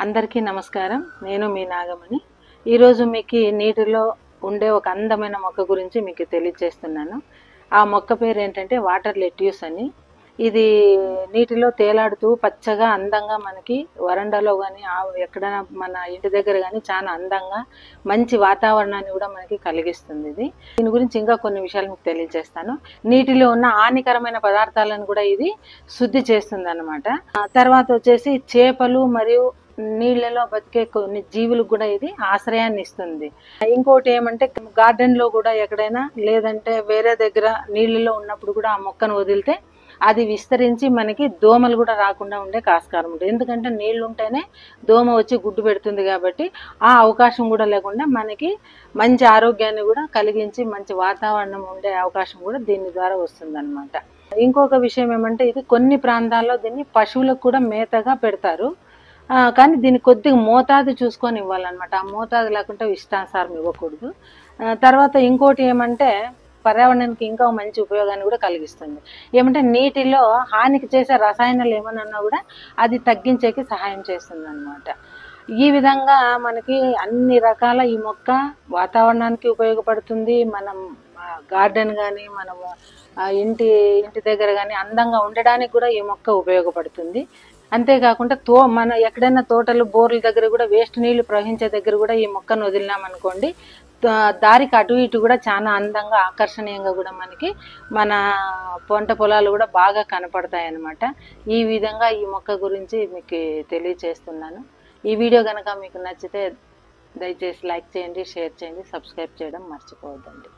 అందరికీ నమస్కారం. నేను మీ నాగమణి. ఈరోజు మీకు నీటిలో ఉండే ఒక అందమైన మొక్క గురించి మీకు తెలియజేస్తున్నాను. ఆ మొక్క పేరు ఏంటంటే వాటర్ లెట్యూస్ అని. ఇది నీటిలో తేలాడుతూ పచ్చగా అందంగా మనకి వరండాలో కానీ ఎక్కడైనా మన ఇంటి దగ్గర కానీ చాలా అందంగా మంచి వాతావరణాన్ని కూడా మనకి కలిగిస్తుంది. దీని గురించి ఇంకా కొన్ని విషయాలు మీకు తెలియజేస్తాను. నీటిలో ఉన్న హానికరమైన పదార్థాలను కూడా ఇది శుద్ధి చేస్తుంది అన్నమాట. తర్వాత వచ్చేసి చేపలు మరియు నీళ్ళలో బతికే కొన్ని జీవులకు కూడా ఇది ఆశ్రయాన్ని ఇస్తుంది. ఇంకోటి ఏమంటే గార్డెన్ లో కూడా ఎక్కడైనా లేదంటే వేరే దగ్గర నీళ్ళలో ఉన్నప్పుడు కూడా ఆ మొక్కను వదిలితే అది విస్తరించి మనకి దోమలు కూడా రాకుండా ఉండే ఆస్కారం ఉంటుంది. ఎందుకంటే నీళ్లు ఉంటేనే దోమ వచ్చి గుడ్డు పెడుతుంది కాబట్టి ఆ అవకాశం కూడా లేకుండా మనకి మంచి ఆరోగ్యాన్ని కూడా కలిగించి మంచి వాతావరణం ఉండే అవకాశం కూడా దీని ద్వారా వస్తుంది అనమాట. ఇంకొక విషయం ఏమంటే ఇది కొన్ని ప్రాంతాల్లో దీన్ని పశువులకు కూడా మేతగా పెడతారు. కానీ దీన్ని కొద్దిగా మోతాదు చూసుకొని ఇవ్వాలన్నమాట. ఆ మోతాదు లేకుంటే ఇష్టానుసారం ఇవ్వకూడదు. తర్వాత ఇంకోటి ఏమంటే పర్యావరణానికి ఇంకా మంచి ఉపయోగాన్ని కూడా కలిగిస్తుంది. ఏమంటే నీటిలో హానికి చేసే రసాయనాలు ఏమన్నా కూడా అది తగ్గించేకి సహాయం చేస్తుంది అన్నమాట. ఈ విధంగా మనకి అన్ని రకాల ఈ మొక్క వాతావరణానికి ఉపయోగపడుతుంది. మనం గార్డెన్ కానీ మనము ఇంటి దగ్గర కానీ అందంగా ఉండడానికి కూడా ఈ మొక్క ఉపయోగపడుతుంది. అంతేకాకుండా మన ఎక్కడైనా తోటలు బోర్ల దగ్గర కూడా వేస్ట్ నీళ్లు ప్రవహించే దగ్గర కూడా ఈ మొక్కను వదిలినామనుకోండి, దారికి అటు ఇటు కూడా చాలా అందంగా ఆకర్షణీయంగా కూడా మనకి మన పంట పొలాలు కూడా బాగా కనపడతాయి అన్నమాట. ఈ విధంగా ఈ మొక్క గురించి మీకు తెలియజేస్తున్నాను. ఈ వీడియో కనుక మీకు నచ్చితే దయచేసి లైక్ చేయండి, షేర్ చేయండి, సబ్స్క్రైబ్ చేయడం మర్చిపోవద్దండి.